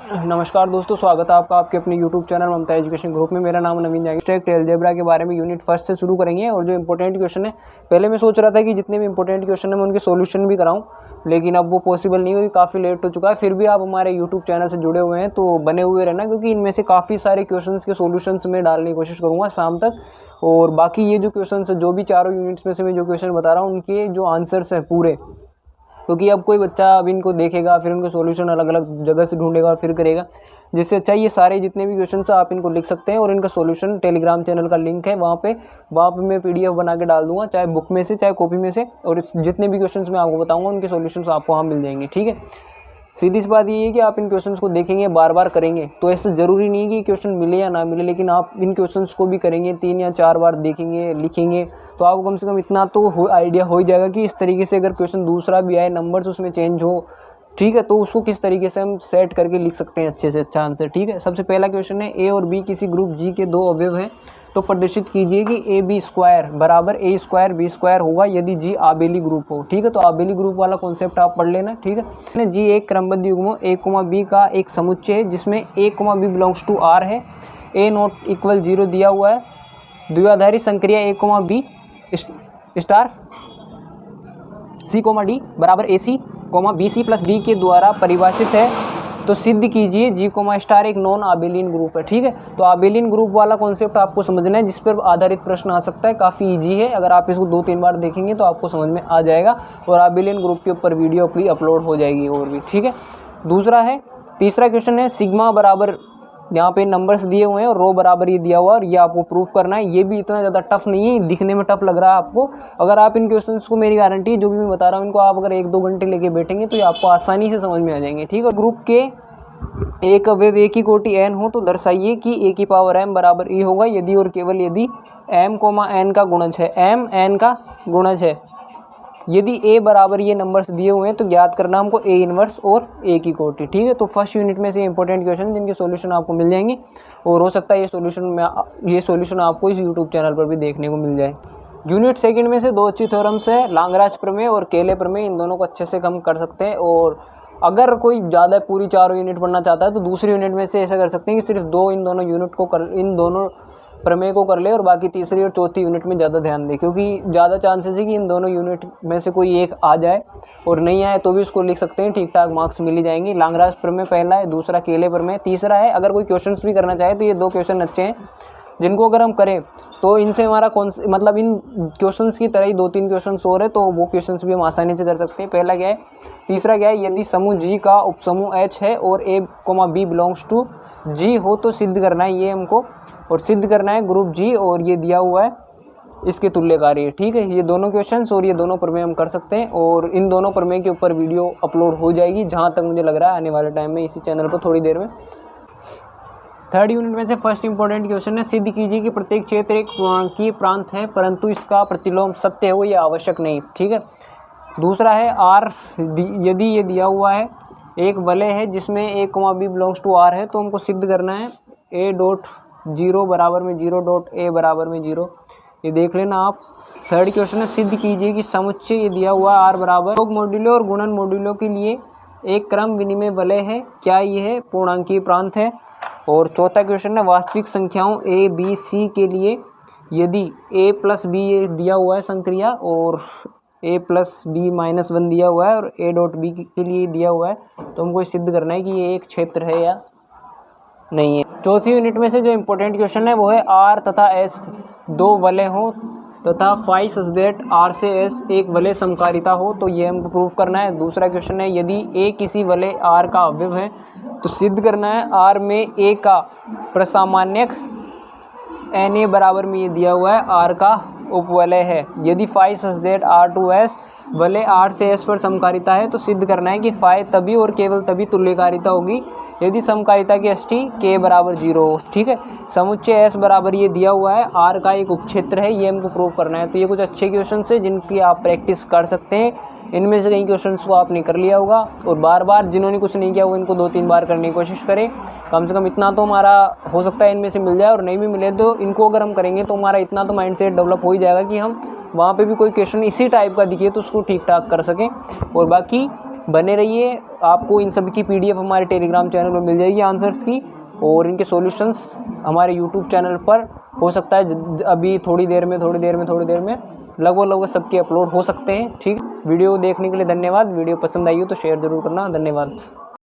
नमस्कार दोस्तों, स्वागत है आपका आपके अपने YouTube चैनल ममता एजुकेशन ग्रुप में। मेरा नाम नवीन जाएंगे। स्ट्रैक्ट अलजेब्रा के बारे में यूनिट फर्स्ट से शुरू करेंगे और जो इंपॉर्टेंट क्वेश्चन है, पहले मैं सोच रहा था कि जितने भी इंपॉर्टेंट क्वेश्चन है मैं उनके सॉल्यूशन भी कराऊं, लेकिन अब वो पॉसिबल नहीं हुई, काफ़ी लेट हो चुका है। फिर भी आप हमारे यूट्यूब चैनल से जुड़े हुए हैं तो बने हुए रहना, क्योंकि इनमें से काफ़ी सारे क्वेश्चन के सोल्यूशन मैं डालने की कोशिश करूँगा शाम तक। और बाकी ये जो क्वेश्चन है, जो भी चारों यूनिट्स में से मैं जो क्वेश्चन बता रहा हूँ उनके जो आंसर्स हैं पूरे, क्योंकि अब कोई बच्चा अब इनको देखेगा फिर उनके सॉल्यूशन अलग अलग जगह से ढूंढेगा और फिर करेगा, जिससे अच्छा ये सारे जितने भी क्वेश्चन आप इनको लिख सकते हैं। और इनका सॉल्यूशन टेलीग्राम चैनल का लिंक है, वहाँ पे मैं PDF बना के डाल दूंगा, चाहे बुक में से चाहे कॉपी में से। और जितने भी क्वेश्चन मैं आपको बताऊंगा उनके सॉल्यूशंस आपको वहाँ मिल जाएंगे। ठीक है, सीधी सी बात ये है कि आप इन क्वेश्चंस को देखेंगे, बार बार करेंगे, तो ऐसे ज़रूरी नहीं है कि क्वेश्चन मिले या ना मिले, लेकिन आप इन क्वेश्चंस को भी करेंगे, 3 या 4 बार देखेंगे, लिखेंगे, तो आपको कम से कम इतना तो आइडिया हो ही जाएगा कि इस तरीके से अगर क्वेश्चन दूसरा भी आए, नंबर्स उसमें चेंज हो, ठीक है, तो उसको किस तरीके से हम सेट करके लिख सकते हैं अच्छे से अच्छा आंसर। ठीक है, सबसे पहला क्वेश्चन है, ए और बी किसी ग्रुप जी के दो अवयव हैं, तो प्रदर्शित कीजिए कि AB² बराबर A² B² होगा यदि जी आबेली ग्रुप हो। ठीक है, तो आबेली ग्रुप वाला कॉन्सेप्ट आप पढ़ लेना। ठीक है, जी एक क्रमबद्ध युग्म A, B का एक समुच्चय है जिसमें A, B belongs to R है, A ≠ 0 दिया हुआ है, द्विआधारी संक्रिया A, B star C, D बराबर AC, BC प्लस D के द्वारा परिभाषित है, तो सिद्ध कीजिए G, स्टार एक नॉन आबेलियन ग्रुप है। ठीक है, तो आबेलियन ग्रुप वाला कॉन्सेप्ट आपको समझना है, जिस पर आधारित प्रश्न आ सकता है, काफ़ी इजी है, अगर आप इसको 2-3 बार देखेंगे तो आपको समझ में आ जाएगा और आबेलियन ग्रुप के ऊपर वीडियो अपनी अपलोड हो जाएगी और भी। ठीक है, तीसरा क्वेश्चन है, सिग्मा बराबर यहाँ पे नंबर्स दिए हुए हैं और रो बराबर ये दिया हुआ है और ये आपको प्रूफ करना है। ये भी इतना ज़्यादा टफ नहीं है, दिखने में टफ लग रहा है आपको, अगर आप इन क्वेश्चंस को, मेरी गारंटी है जो भी मैं बता रहा हूँ इनको आप अगर 1-2 घंटे लेके बैठेंगे तो ये आपको आसानी से समझ में आ जाएंगे। ठीक है, ग्रुप के एक अवयव ए की कोटि n हो तो दर्शाइए कि a की पावर m बराबर e होगा यदि और केवल यदि m, n का गुणज है, m n का गुणज है, यदि a बराबर ये नंबर्स दिए हुए हैं तो ज्ञात करना हमको a इनवर्स और a की कोटि। ठीक है, तो फर्स्ट यूनिट में से इंपॉर्टेंट क्वेश्चन जिनके सॉल्यूशन आपको मिल जाएंगे और हो सकता है ये सॉल्यूशन आपको इस यूट्यूब चैनल पर भी देखने को मिल जाए। यूनिट सेकंड में से 2 अच्छी थ्योरम्स है, लांगराज प्रमेय और केले प्रमेय, इन दोनों को अच्छे से हम कर सकते हैं। और अगर कोई ज़्यादा पूरी 4 यूनिट पढ़ना चाहता है तो दूसरी यूनिट में से ऐसा कर सकते हैं कि सिर्फ 2 इन दोनों प्रमेय को कर ले और बाकी तीसरी और चौथी यूनिट में ज़्यादा ध्यान दे, क्योंकि ज़्यादा चांसेस है कि इन दोनों यूनिट में से कोई एक आ जाए, और नहीं आए तो भी उसको लिख सकते हैं, ठीक ठाक मार्क्स मिल ही जाएंगे। लांगराज प्रमेय पहला है, दूसरा केले प्रमेय तीसरा है। अगर कोई क्वेश्चन भी करना चाहे तो ये 2 क्वेश्चन अच्छे हैं, जिनको अगर हम करें तो इनसे हमारा मतलब इन क्वेश्चंस की तरह ही 2-3 क्वेश्चंस और है, तो वो क्वेश्चंस भी हम आसानी से कर सकते हैं। पहला क्या है, तीसरा क्या है, यदि समूह G का उपसमूह H है और A, B belongs to G हो तो सिद्ध करना है ये हमको, और सिद्ध करना है ग्रुप G और ये दिया हुआ है इसके तुल्यकारी है। ठीक है, ये दोनों क्वेश्चंस और ये दोनों प्रमेय हम कर सकते हैं और इन दोनों प्रमेय के ऊपर वीडियो अपलोड हो जाएगी, जहाँ तक मुझे लग रहा है आने वाले टाइम में इसी चैनल पर थोड़ी देर में। थर्ड यूनिट में से फर्स्ट इंपॉर्टेंट क्वेश्चन है, सिद्ध कीजिए कि प्रत्येक क्षेत्र एक पूर्णांकीय प्रांत है परंतु इसका प्रतिलोम सत्य हो या आवश्यक नहीं। ठीक है, दूसरा है R, यदि ये दिया हुआ है एक वलय है जिसमें A, B belongs to R है तो हमको सिद्ध करना है A.0 बराबर में 0.A बराबर में 0, ये देख लेना आप। थर्ड क्वेश्चन है, सिद्ध कीजिए कि समुच्चय ये दिया हुआ R बराबर योग मॉड्यूलो और गुणन मॉड्यूलो के लिए एक क्रम विनिमय वलय है, क्या ये है पूर्णांकीय प्रांत है। और चौथा क्वेश्चन है, वास्तविक संख्याओं A, B, C के लिए यदि A + B ये दिया हुआ है संक्रिया और A + B - 1 दिया हुआ है और A.B के लिए दिया हुआ है, तो हमको सिद्ध करना है कि ये एक क्षेत्र है या नहीं है। चौथी यूनिट में से जो इम्पोर्टेंट क्वेश्चन है वो है, R तथा S 2 वलय हो तथा फाई सच दैट R से S एक वलय समकारिता हो, तो ये हमको प्रूफ करना है। दूसरा क्वेश्चन है, यदि A किसी वलय R का अवयव है तो सिद्ध करना है R में A का प्रसामान्यक Na बराबर में ये दिया हुआ है R का उपवलय है। यदि phi such that R to S वलय R से S पर समकारिता है तो सिद्ध करना है कि फाई तभी और केवल तभी तुल्यकारिता होगी यदि समकारिता की ST K बराबर 0 हो। ठीक है, समुच्चय S बराबर ये दिया हुआ है R का एक उपक्षेत्र है, ये हमको प्रूव करना है। तो ये कुछ अच्छे क्वेश्चन है जिनकी आप प्रैक्टिस कर सकते हैं, इनमें से कई क्वेश्चंस को आपने कर लिया होगा और बार बार जिन्होंने कुछ नहीं किया वो इनको 2-3 बार करने की कोशिश करें, कम से कम इतना तो हमारा हो सकता है इनमें से मिल जाए, और नहीं भी मिले तो इनको अगर हम करेंगे तो हमारा इतना तो माइंडसेट डेवलप हो ही जाएगा कि हम वहाँ पे भी कोई क्वेश्चन इसी टाइप का दिखे तो उसको ठीक ठाक कर सकें। और बाकी बने रहिए। आपको इन सब की PDF हमारे टेलीग्राम चैनल पर मिल जाएगी आंसर्स की, और इनके सॉल्यूशंस हमारे यूट्यूब चैनल पर हो सकता है अभी थोड़ी देर में लगभग सबके अपलोड हो सकते हैं। ठीक, वीडियो देखने के लिए धन्यवाद। वीडियो पसंद आई हो तो शेयर ज़रूर करना। धन्यवाद।